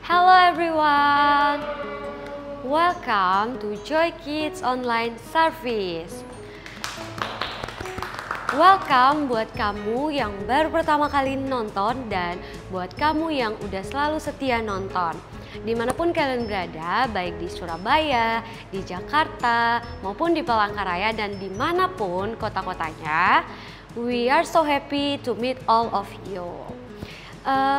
Hello everyone, welcome to Joy Kids Online Service. Welcome buat kamu yang baru pertama kali nonton dan buat kamu yang udah selalu setia nonton. Dimanapun kalian berada, baik di Surabaya, di Jakarta, maupun di Palangkaraya dan dimanapun kota-kotanya, we are so happy to meet all of you.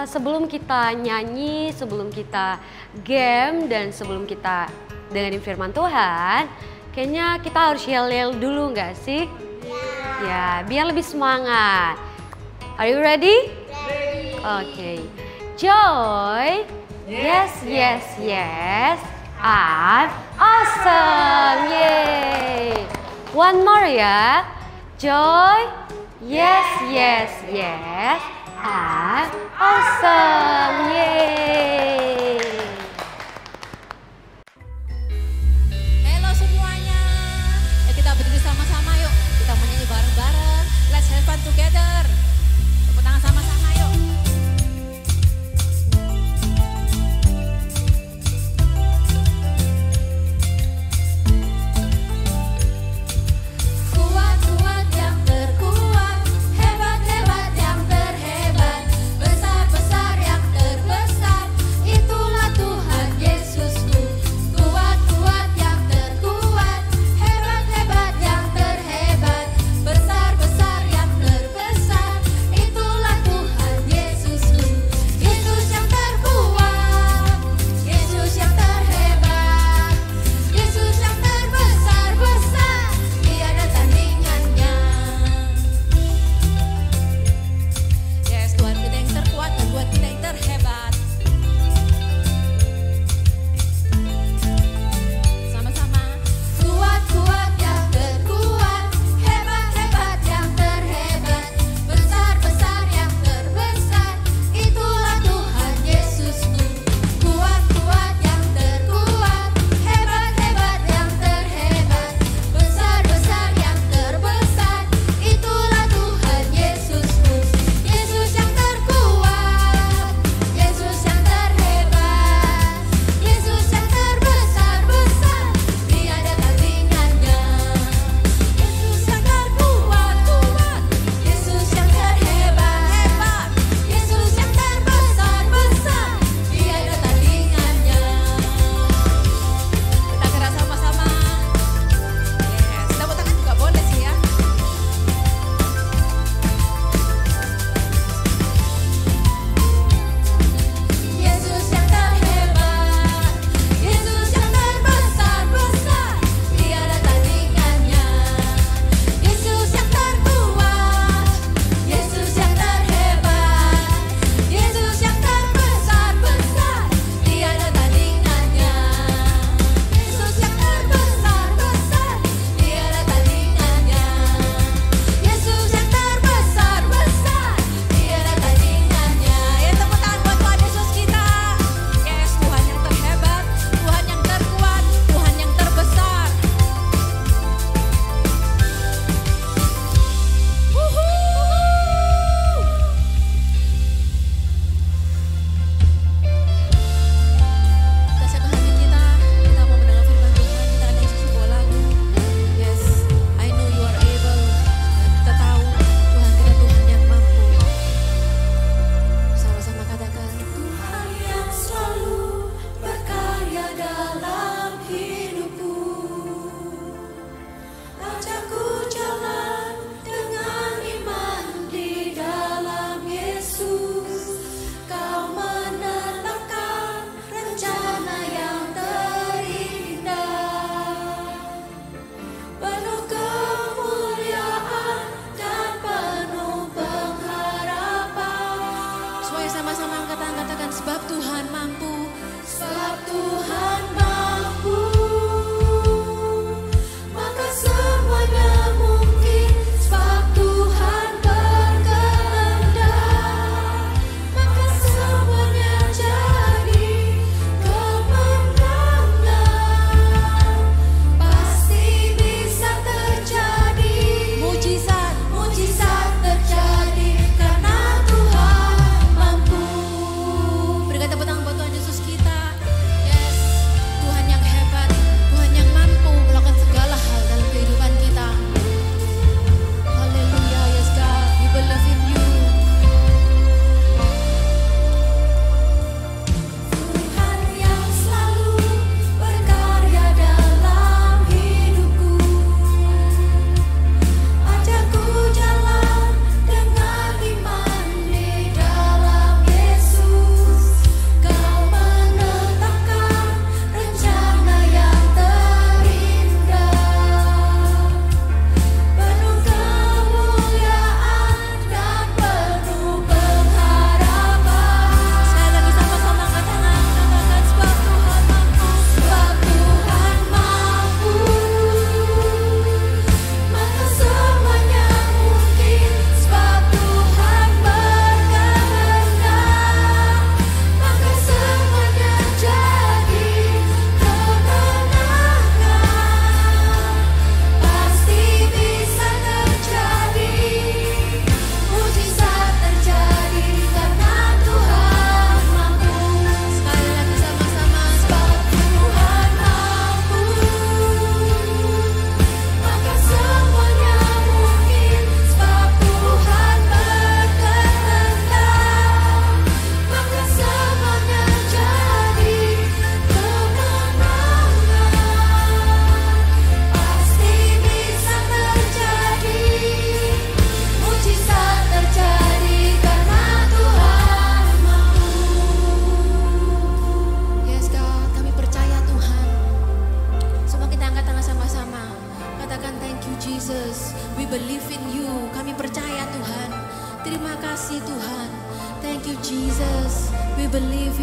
Sebelum kita nyanyi, sebelum kita game, dan sebelum kita dengerin firman Tuhan, kayaknya kita harus yel-yel dulu nggak sih? Ya, biar lebih semangat. Are you ready? Ready. Okay. Joy. Yes, yes, yes. I'm awesome. Yay. One more ya. Joy. Yes, yes, yes. I'm awesome. Yay. Halo semuanya. Kita berdiri sama-sama yuk. Kita menyanyi bareng-bareng. Let's have fun together. Tepuk tangan sama-sama yuk. Kuat-kuat yang terkuat, hebat-hebat yang terhebat, besar-besar yang terbesar.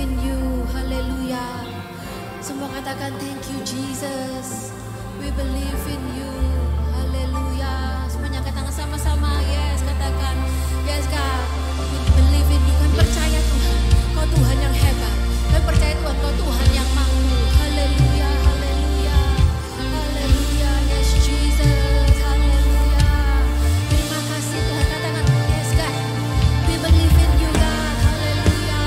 in you. Haleluya. Semua katakan thank you Jesus. We believe in you. Haleluya. Semuanya angkat tangan sama-sama. Yes, katakan yes God. We believe in you. Kami percaya Tuhan, Kau Tuhan yang hebat. Kami percaya Tuhan, Kau Tuhan yang mampu. Haleluya, haleluya, haleluya. Yes Jesus, haleluya. Terima kasih Tuhan, katakan yes God. We believe in you God, haleluya.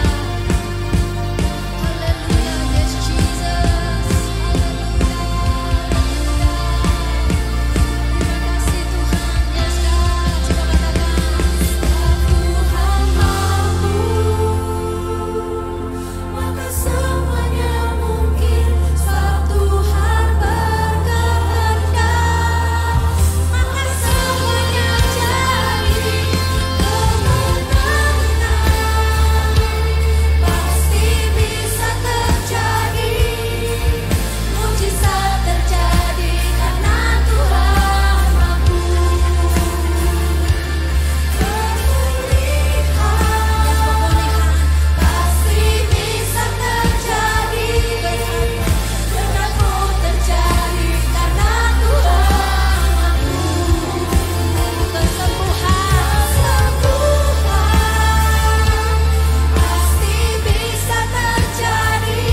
Haleluya, yes Jesus, haleluya, haleluya. Terima kasih Tuhan, yes God. Coba katakan Tuhan mampu, maka semuanya mungkin. Sebab Tuhan berkehendak, maka semuanya jadi kemenangan. Pasti bisa terjadi, mujizat terjadi karena Tuhan mampu. Pemulihan pasti bisa terjadi, berkatmu terjadi karena Tuhan mampu. Kesembuhan pasti bisa terjadi,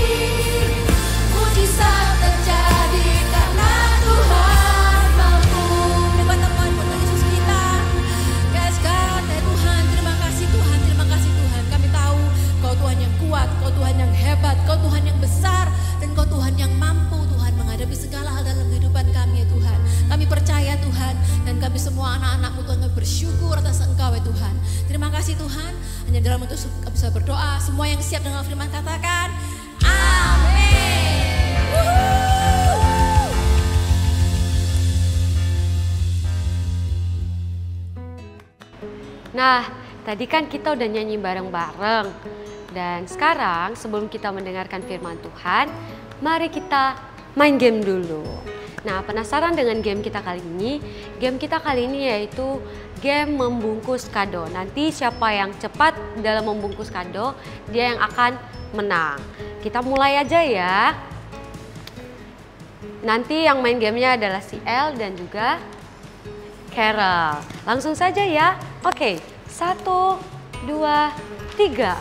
mujizat terjadi karena Tuhan mampu. Depan teman untuk Yesus kita. Yes God, ya Tuhan, terima kasih Tuhan, terima kasih Tuhan. Kami tahu Kau Tuhan yang kuat, Kau Tuhan yang hebat, Kau Tuhan yang besar, dan Kau Tuhan yang mampu Tuhan menghadapi segala hal dalam kehidupan kami ya Tuhan. Kami percaya Tuhan, dan kami semua anak-anak-Mu Tuhan, kami bersyukur atas Engkau ya Tuhan. Terima kasih Tuhan, hanya dalam untuk kami bisa berdoa. Semua yang siap dengan firman katakan amin. Wuhu. Nah, tadi kan kita udah nyanyi bareng-bareng. Dan sekarang sebelum kita mendengarkan firman Tuhan, mari kita main game dulu. Nah, penasaran dengan game kita kali ini? Game kita kali ini yaitu game membungkus kado. Nanti siapa yang cepat dalam membungkus kado, dia yang akan menang. Kita mulai aja ya. Nanti yang main gamenya adalah si El dan juga Carol. Langsung saja ya. Oke, 1, 2, 3.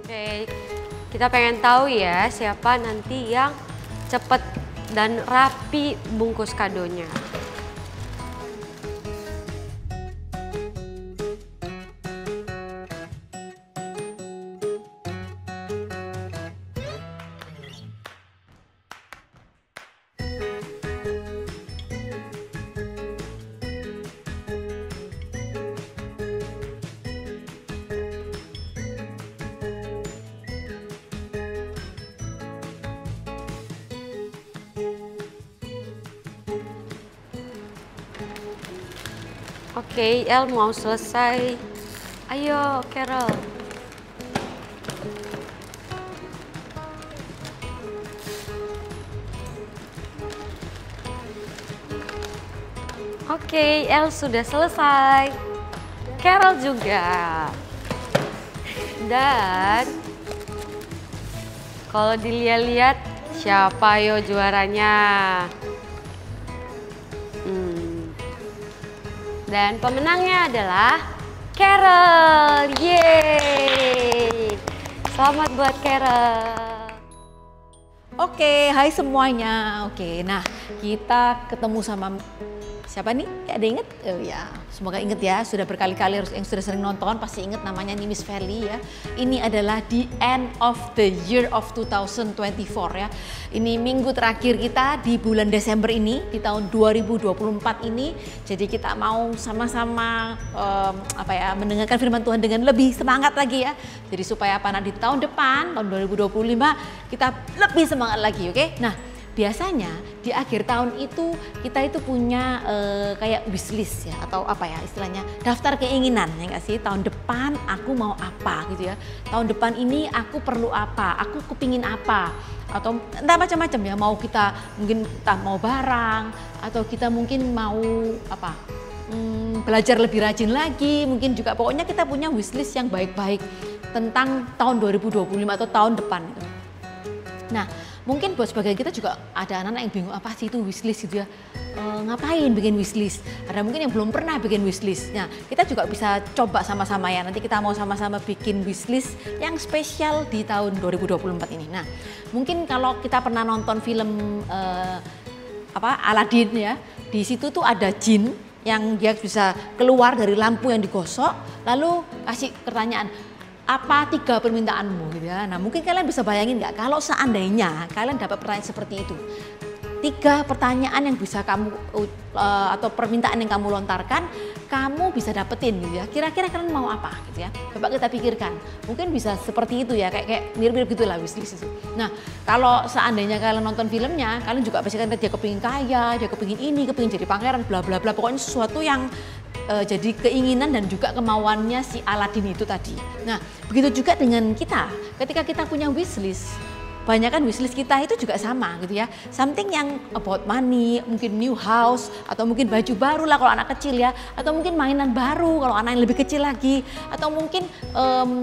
Oke, kita pengen tahu ya siapa nanti yang cepet dan rapi bungkus kadonya. Oke, El mau selesai. Ayo, Carol. Oke, El sudah selesai. Carol juga. Dan kalau dilihat-lihat siapa yo juaranya? Dan pemenangnya adalah Carol. Yeay! Selamat buat Carol. Oke, hai semuanya. Oke, nah kita ketemu sama siapa nih? Ya, ada inget? Oh ya, semoga inget ya. Sudah berkali-kali yang sudah sering nonton pasti inget namanya Nimis Valley ya. Ini adalah the end of the year of 2024 ya. Ini minggu terakhir kita di bulan Desember ini di tahun 2024 ini. Jadi kita mau sama-sama mendengarkan firman Tuhan dengan lebih semangat lagi ya. Jadi supaya di tahun depan tahun 2025 kita lebih semangat lagi, oke? Nah, biasanya di akhir tahun itu kita itu punya kayak wishlist ya, atau apa ya istilahnya, daftar keinginan ya nggak sih. Tahun depan aku mau apa gitu ya, tahun depan ini aku perlu apa, aku kepingin apa, atau entah macam-macam ya. Mau kita mungkin entah mau barang, atau kita mungkin mau apa, belajar lebih rajin lagi, mungkin juga pokoknya kita punya wishlist yang baik-baik tentang tahun 2025 atau tahun depan itu. Nah, mungkin buat sebagian kita juga ada anak-anak yang bingung apa sih itu wishlist gitu ya, ngapain bikin wishlist. Ada mungkin yang belum pernah bikin wishlist. Nah, kita juga bisa coba sama-sama ya. Nanti kita mau sama-sama bikin wishlist yang spesial di tahun 2024 ini. Nah, mungkin kalau kita pernah nonton film Aladdin ya, di situ tuh ada jin yang dia bisa keluar dari lampu yang digosok, lalu kasih pertanyaan, apa 3 permintaanmu gitu ya. Nah, mungkin kalian bisa bayangin nggak kalau seandainya kalian dapat pertanyaan seperti itu, 3 pertanyaan yang bisa kamu atau permintaan yang kamu lontarkan, kamu bisa dapetin gitu ya. Kira-kira kalian mau apa gitu ya? Coba kita pikirkan. Mungkin bisa seperti itu ya, kayak mirip-mirip gitulah wishlist itu. Nah, kalau seandainya kalian nonton filmnya, kalian juga pasti kan dia kepingin kaya, dia kepingin ini, kepingin jadi pangeran, bla bla bla. Pokoknya sesuatu yang jadi keinginan dan juga kemauannya si Aladdin itu tadi. Nah, begitu juga dengan kita. Ketika kita punya wishlist, banyak kan wishlist kita itu juga sama gitu ya. Something yang about money, mungkin new house, atau mungkin baju baru lah kalau anak kecil ya, atau mungkin mainan baru kalau anak yang lebih kecil lagi, atau mungkin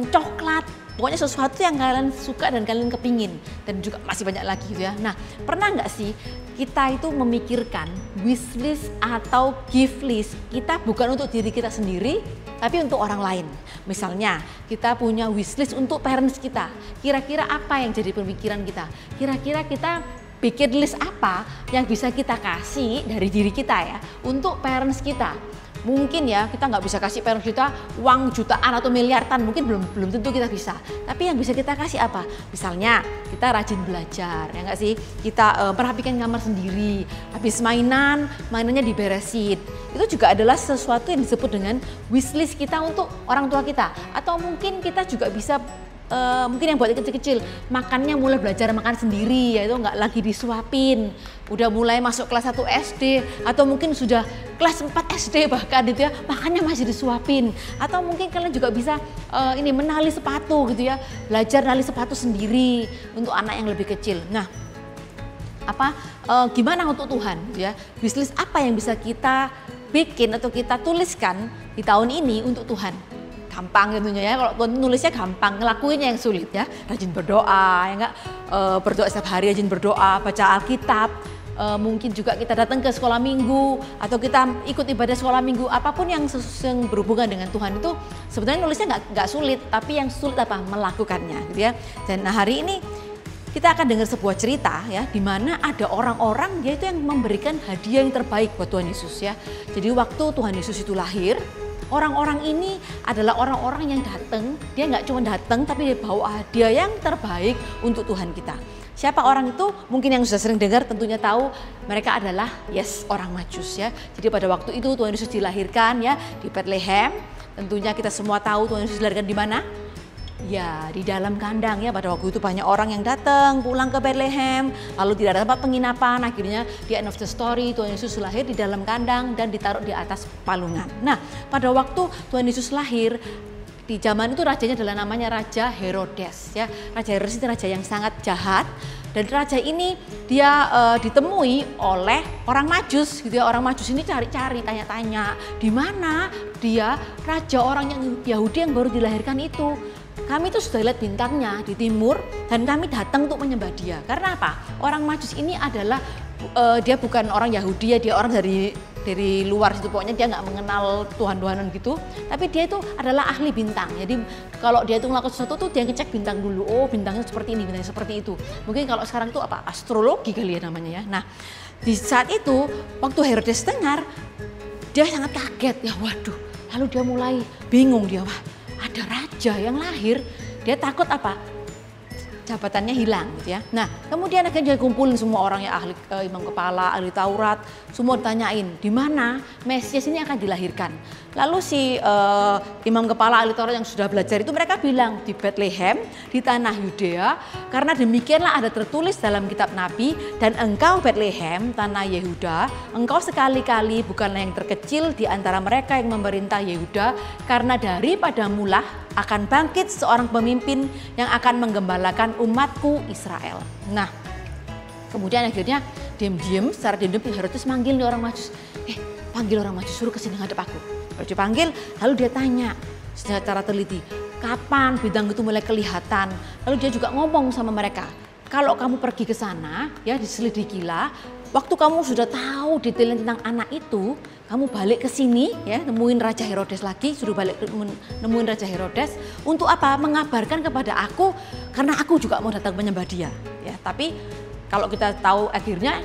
coklat. Pokoknya sesuatu yang kalian suka dan kalian kepingin, dan juga masih banyak lagi gitu ya. Nah, pernah nggak sih kita itu memikirkan wishlist atau gift list kita bukan untuk diri kita sendiri, tapi untuk orang lain. Misalnya kita punya wishlist untuk parents kita, kira-kira apa yang jadi pemikiran kita? Kira-kira kita bikin list apa yang bisa kita kasih dari diri kita ya untuk parents kita. Mungkin ya kita nggak bisa kasih parents kita uang jutaan atau miliaran, mungkin belum tentu kita bisa. Tapi yang bisa kita kasih apa? Misalnya kita rajin belajar ya nggak sih, kita perhatikan kamar sendiri, habis mainannya diberesin. Itu juga adalah sesuatu yang disebut dengan wishlist kita untuk orang tua kita. Atau mungkin kita juga bisa mungkin yang buat kecil-kecil, makannya mulai belajar makan sendiri, yaitu nggak lagi disuapin, udah mulai masuk kelas 1 SD, atau mungkin sudah kelas 4 SD bahkan gitu ya, makannya masih disuapin. Atau mungkin kalian juga bisa menali sepatu gitu ya, belajar nali sepatu sendiri untuk anak yang lebih kecil. Nah, gimana untuk Tuhan gitu ya, wishlist apa yang bisa kita bikin atau kita tuliskan di tahun ini untuk Tuhan? Gampang tentunya ya, kalau nulisnya gampang, ngelakuinnya yang sulit ya. Rajin berdoa ya enggak, berdoa setiap hari, rajin berdoa, baca Alkitab, mungkin juga kita datang ke sekolah minggu, atau kita ikut ibadah sekolah minggu. Apapun yang berhubungan dengan Tuhan itu sebenarnya nulisnya nggak sulit, tapi yang sulit apa? Melakukannya gitu ya. Dan hari ini kita akan dengar sebuah cerita ya, di mana ada orang-orang dia itu yang memberikan hadiah yang terbaik buat Tuhan Yesus ya. Jadi waktu Tuhan Yesus itu lahir, orang-orang ini adalah orang-orang yang datang, dia nggak cuma datang tapi dia bawa hadiah yang terbaik untuk Tuhan kita. Siapa orang itu? Mungkin yang sudah sering dengar tentunya tahu, mereka adalah orang Majus ya. Jadi pada waktu itu Tuhan Yesus dilahirkan ya di Bethlehem. Tentunya kita semua tahu Tuhan Yesus dilahirkan di mana? Ya, di dalam kandang ya. Pada waktu itu banyak orang yang datang pulang ke Bethlehem, lalu tidak ada tempat penginapan. Akhirnya di end of the story Tuhan Yesus lahir di dalam kandang dan ditaruh di atas palungan. Nah, pada waktu Tuhan Yesus lahir, di zaman itu rajanya adalah namanya Raja Herodes ya. Raja Herodes itu raja yang sangat jahat, dan raja ini dia ditemui oleh orang Majus gitu ya. Orang Majus ini cari-cari, tanya-tanya, di mana dia raja orang yang Yahudi yang baru dilahirkan itu. Kami itu sudah lihat bintangnya di timur dan kami datang untuk menyembah dia. Karena apa? Orang Majus ini adalah dia bukan orang Yahudi ya, dia orang dari luar situ, pokoknya dia nggak mengenal Tuhan-Tuhanan gitu. Tapi dia itu adalah ahli bintang. Jadi kalau dia itu melakukan sesuatu tuh dia ngecek bintang dulu. Oh, bintangnya seperti ini, bintangnya seperti itu. Mungkin kalau sekarang itu apa? Astrologi kali ya namanya ya. Nah, di saat itu waktu Herodes dengar, dia sangat kaget ya, waduh. Lalu dia mulai bingung, dia wah, ada raja yang lahir. Dia takut apa? jabatannya hilang gitu ya. Nah kemudian akhirnya kumpulin semua orang ya, ahli imam kepala, ahli Taurat, semua ditanyain di mana Mesias ini akan dilahirkan. Lalu si imam kepala ahli Taurat yang sudah belajar itu mereka bilang di Bethlehem di tanah Yudea, karena demikianlah ada tertulis dalam kitab Nabi, dan engkau Bethlehem tanah Yehuda, engkau sekali-kali bukanlah yang terkecil di antara mereka yang memerintah Yehuda, karena daripadamulah akan bangkit seorang pemimpin yang akan menggembalakan umatku Israel. Nah, kemudian akhirnya diam-diam secara diam-diam Herodes manggil nih orang Majus. Panggil orang Majus, suruh kesini ngadep aku. Lalu dipanggil, lalu dia tanya secara teliti, kapan bintang itu mulai kelihatan? Lalu dia juga ngomong sama mereka, kalau kamu pergi ke sana, ya diselidikilah. Waktu kamu sudah tahu detail tentang anak itu, kamu balik ke sini ya, nemuin Raja Herodes lagi, suruh balik nemuin Raja Herodes untuk apa? Mengabarkan kepada aku, karena aku juga mau datang menyembah dia. Ya, tapi kalau kita tahu akhirnya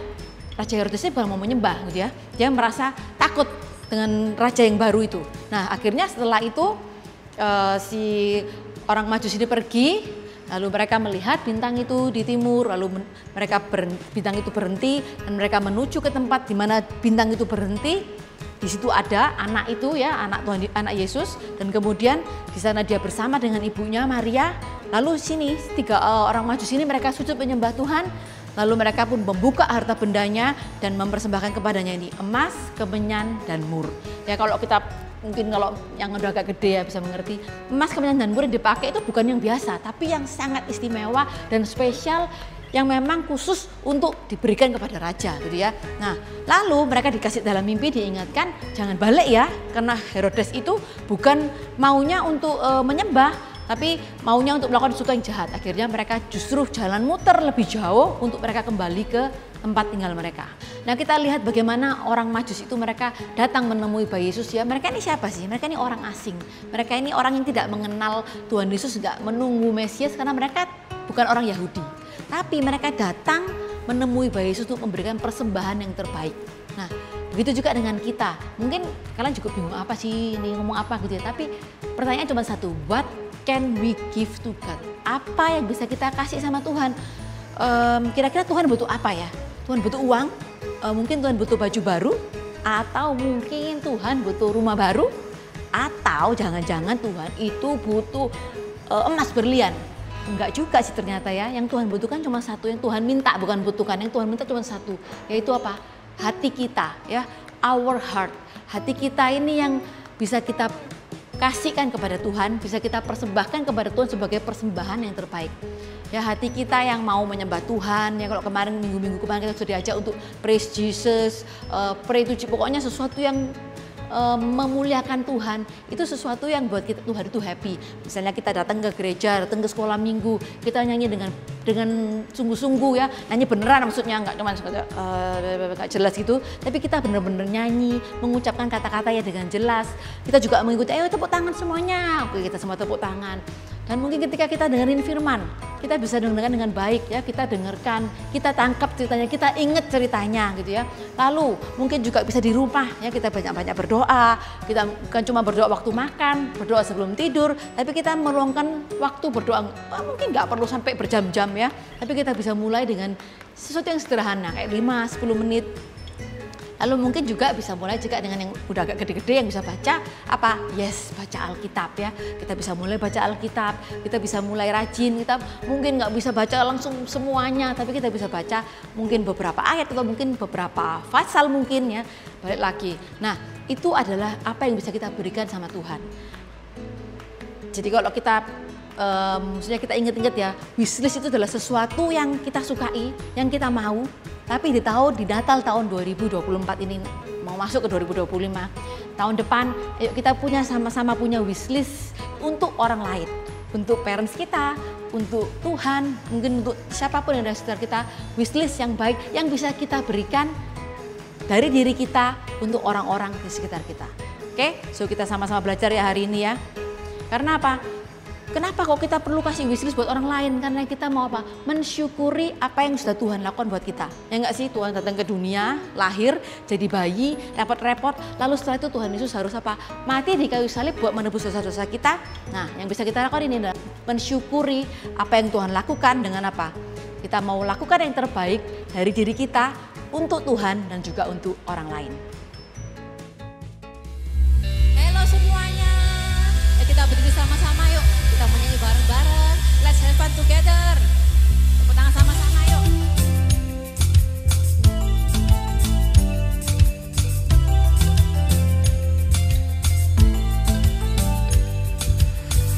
Raja Herodes ini bukan mau menyembah gitu ya. Dia merasa takut dengan raja yang baru itu. Nah, akhirnya setelah itu si orang Majus ini pergi. Lalu mereka melihat bintang itu di timur, lalu bintang itu berhenti dan mereka menuju ke tempat di mana bintang itu berhenti. Di situ ada anak itu ya, anak Tuhan, anak Yesus, dan kemudian di sana dia bersama dengan ibunya Maria. Lalu sini orang Majus ini mereka sujud menyembah Tuhan. Lalu mereka pun membuka harta bendanya dan mempersembahkan kepadanya ini emas, kemenyan, dan mur. Ya kalau kita mungkin kalau yang udah agak gede ya bisa mengerti, emas, kemenyan, dan mur yang dipakai itu bukan yang biasa, tapi yang sangat istimewa dan spesial yang memang khusus untuk diberikan kepada raja gitu ya. Nah lalu mereka dikasih dalam mimpi diingatkan jangan balik ya, karena Herodes itu bukan maunya untuk menyembah, tapi maunya untuk melakukan sesuatu yang jahat. Akhirnya mereka justru jalan muter lebih jauh untuk mereka kembali ke tempat tinggal mereka. Nah kita lihat bagaimana orang Majus itu mereka datang menemui bayi Yesus ya. Mereka ini siapa sih? Mereka ini orang asing. Mereka ini orang yang tidak mengenal Tuhan Yesus, tidak menunggu Mesias karena mereka bukan orang Yahudi. Tapi mereka datang menemui bayi Yesus untuk memberikan persembahan yang terbaik. Nah begitu juga dengan kita. Mungkin kalian juga bingung apa sih ini ngomong apa gitu ya. Tapi pertanyaan cuma satu, what can we give to God? Apa yang bisa kita kasih sama Tuhan? Kira-kira Tuhan butuh apa ya? Tuhan butuh uang, mungkin Tuhan butuh baju baru, atau mungkin Tuhan butuh rumah baru, atau jangan-jangan Tuhan itu butuh emas berlian. Enggak juga sih ternyata ya, yang Tuhan butuhkan cuma satu, yang Tuhan minta bukan butuhkan, yang Tuhan minta cuma satu, yaitu apa? Hati kita ya, our heart. Hati kita ini yang bisa kita kasihkan kepada Tuhan, bisa kita persembahkan kepada Tuhan sebagai persembahan yang terbaik. Ya hati kita yang mau menyembah Tuhan, ya kalau kemarin minggu-minggu kemarin kita sudah diajak untuk praise Jesus, pray to Jesus, pokoknya sesuatu yang memuliakan Tuhan, itu sesuatu yang buat kita Tuhan itu happy. Misalnya kita datang ke gereja, datang ke sekolah minggu, kita nyanyi dengan sungguh-sungguh ya, nyanyi beneran maksudnya, nggak cuma nggak jelas gitu, tapi kita bener-bener nyanyi, mengucapkan kata-kata ya dengan jelas. Kita juga mengikuti, ayo tepuk tangan semuanya, oke kita semua tepuk tangan. Dan mungkin ketika kita dengerin firman, kita bisa dengarkan dengan baik ya, kita dengarkan, kita tangkap ceritanya, kita ingat ceritanya gitu ya. Lalu mungkin juga bisa di rumah ya, kita banyak-banyak berdoa, kita bukan cuma berdoa waktu makan, berdoa sebelum tidur, tapi kita meluangkan waktu berdoa, mungkin nggak perlu sampai berjam-jam ya, tapi kita bisa mulai dengan sesuatu yang sederhana kayak 5-10 menit. Lalu mungkin juga bisa mulai juga dengan yang udah agak gede-gede yang bisa baca apa? Yes, baca Alkitab ya. Kita bisa mulai baca Alkitab, kita bisa mulai rajin, kita mungkin nggak bisa baca langsung semuanya, tapi kita bisa baca mungkin beberapa ayat atau mungkin beberapa pasal mungkin ya. Balik lagi. Nah, itu adalah apa yang bisa kita berikan sama Tuhan. Jadi kalau kita maksudnya kita ingat-ingat ya, wishlist itu adalah sesuatu yang kita sukai, yang kita mau. Tapi di Natal tahun 2024 ini mau masuk ke 2025, tahun depan yuk kita sama-sama punya wishlist untuk orang lain, untuk parents kita, untuk Tuhan, mungkin untuk siapapun yang ada di sekitar kita, wishlist yang baik yang bisa kita berikan dari diri kita untuk orang-orang di sekitar kita. Oke, so kita sama-sama belajar ya hari ini ya. Karena apa? Kenapa kok kita perlu kasih wishlist buat orang lain? Karena kita mau apa? Mensyukuri apa yang sudah Tuhan lakukan buat kita. Ya enggak sih, Tuhan datang ke dunia, lahir, jadi bayi, repot-repot. Lalu setelah itu Tuhan Yesus harus apa? Mati di kayu salib buat menebus dosa-dosa kita. Nah, yang bisa kita lakukan ini adalah mensyukuri apa yang Tuhan lakukan dengan apa? Kita mau lakukan yang terbaik dari diri kita untuk Tuhan dan juga untuk orang lain. Halo semuanya, kita berdiri sama-sama yuk. Kita menyanyi bareng-bareng. Let's have fun together. Tepuk tangan sama-sama yuk.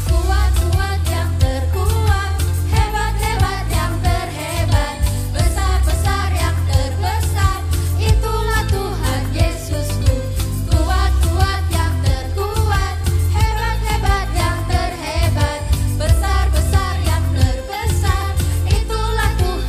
Kuat-kuat yang terkuat, hebat-hebat yang terhebat, besar-besar yang terbesar, itulah Tuhan Yesusku. Kuat-kuat yang terkuat, hebat-hebat yang terhebat, besar-besar yang terbesar, itulah Tuhan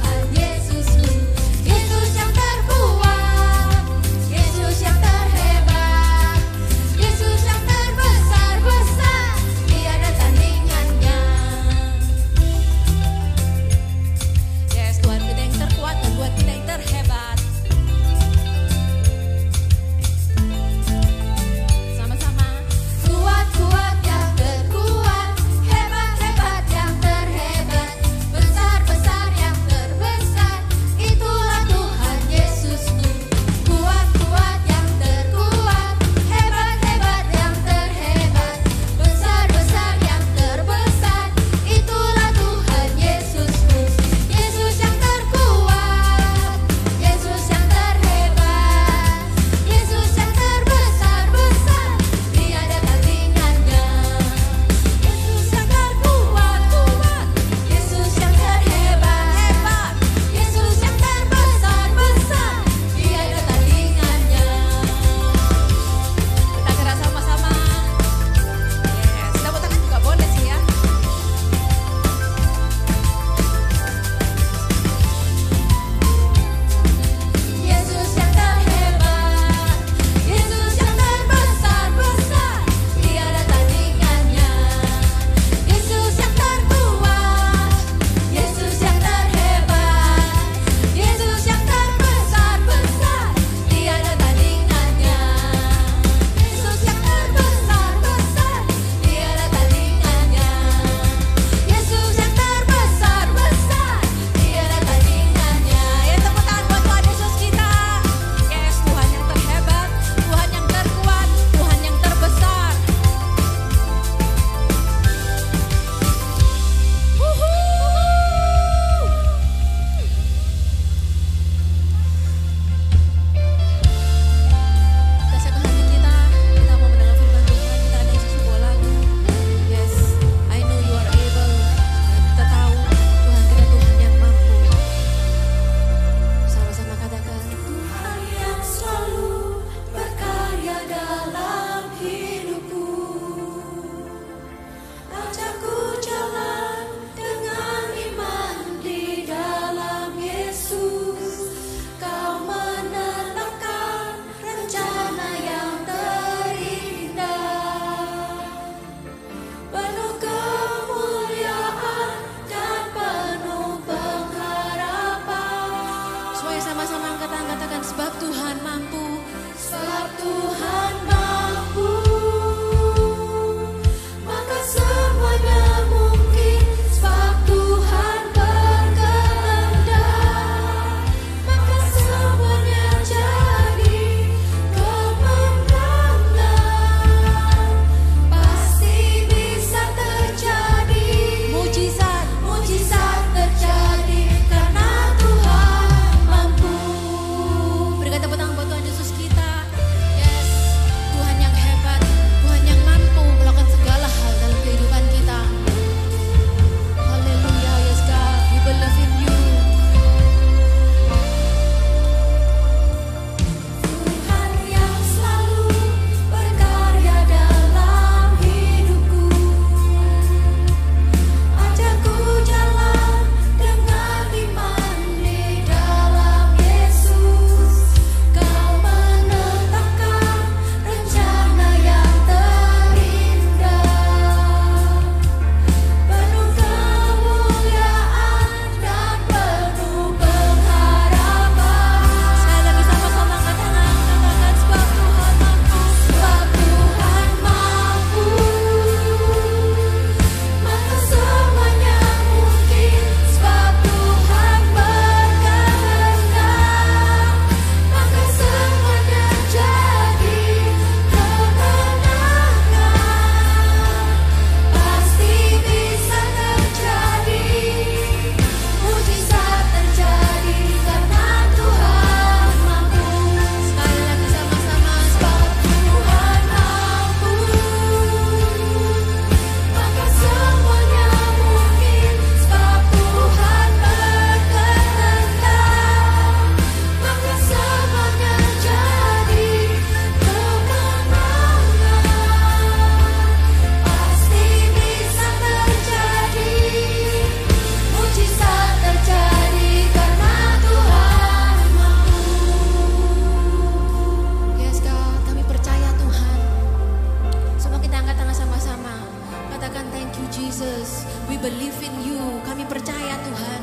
believe in you. Kami percaya Tuhan.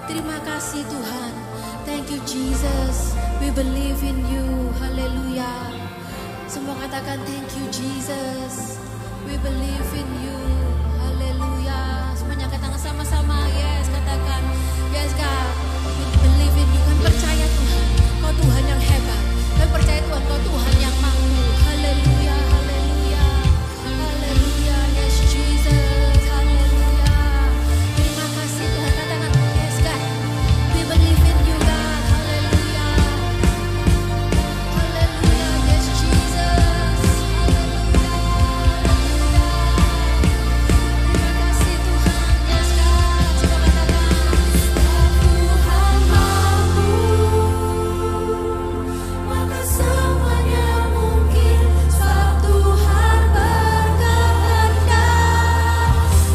Terima kasih Tuhan. Thank you Jesus. We believe in you. Haleluya. Semua katakan thank you Jesus. We believe in you. Haleluya. Semuanya katakan sama-sama. Yes, katakan. Yes God. We believe in you. Kami percaya Tuhan. Kau Tuhan yang hebat. Kami percaya Tuhan. Kau Tuhan yang mampu. Haleluya. Haleluya. Haleluya. Yes Jesus. Haleluya. Terima kasih Tuhan. Katakan. Yes God. We believe in you God. Haleluya. Haleluya. Yes Jesus. Haleluya. Terima kasih Tuhan. Yes God. Coba katakan. Tuhan mampu, maka semuanya mungkin. Sebab Tuhan berkehendak,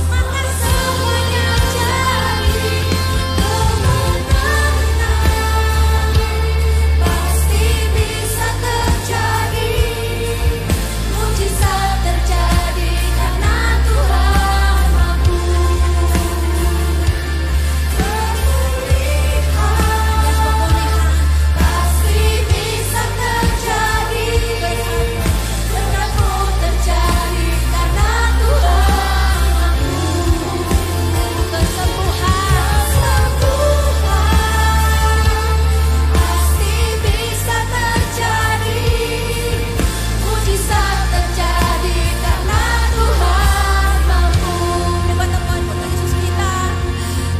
maka semuanya jadi kemenangan. Pasti bisa terjadi, mujizat terjadi karena Tuhan mampu. Pemulihan pasti bisa terjadi, berkatmu terjadi karena Tuhan mampu. Kesembuhan pasti bisa terjadi, mujizat terjadi karena Tuhan mampu. Debat Tuhan Putra Yesus kita.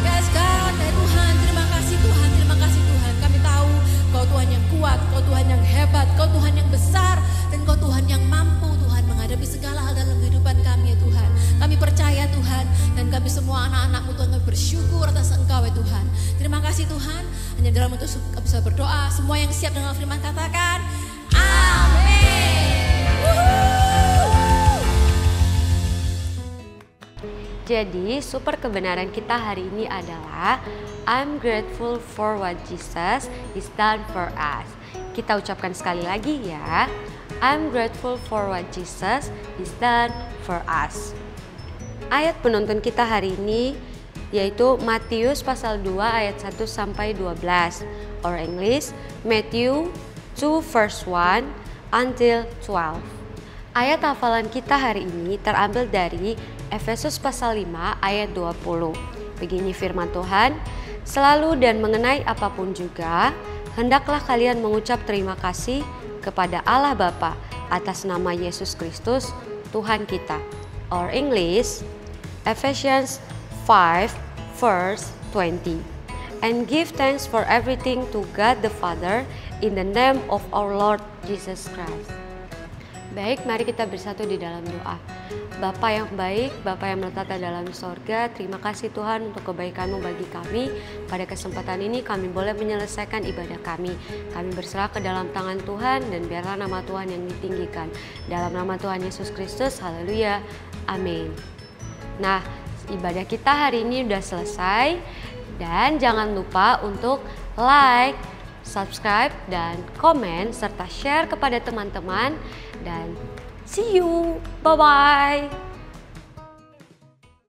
Yes God, ya Tuhan, terima kasih Tuhan, terima kasih Tuhan. Kami tahu Kau Tuhan yang kuat, Kau Tuhan yang hebat, Kau Tuhan yang besar, dan Kau Tuhan yang mampu Tuhan menghadapi segala hal dalam kehidupan kami ya Tuhan. Kami percaya Tuhan, dan kami semua anak-anak-Mu Tuhan, kami bersyukur atas Engkau ya Tuhan. Terima kasih Tuhan, hanya dalam itu kami bisa berdoa. Semua yang siap dengan firman katakan amin. Jadi super kebenaran kita hari ini adalah I'm grateful for what Jesus is done for us. Kita ucapkan sekali lagi ya. I'm grateful for what Jesus is done for us. Ayat penuntun kita hari ini yaitu Matius pasal 2 ayat 1 sampai 12. Or English, Matthew 2 verse 1 until 12. Ayat hafalan kita hari ini terambil dari Efesus pasal 5 ayat 20. Begini firman Tuhan, selalu dan mengenai apapun juga, hendaklah kalian mengucap terima kasih kepada Allah Bapa atas nama Yesus Kristus, Tuhan kita. Or English, Ephesians 5 verse 20. And give thanks for everything to God the Father in the name of our Lord Jesus Christ. Baik, mari kita bersatu di dalam doa. Bapa yang baik, Bapa yang menetap dalam sorga, terima kasih Tuhan untuk kebaikan-Mu bagi kami. Pada kesempatan ini kami boleh menyelesaikan ibadah kami. Kami berserah ke dalam tangan Tuhan dan biarlah nama Tuhan yang ditinggikan. Dalam nama Tuhan Yesus Kristus, haleluya, amin. Nah, ibadah kita hari ini udah selesai. Dan jangan lupa untuk like, subscribe, dan komen, serta share kepada teman-teman. Dan see you, bye-bye.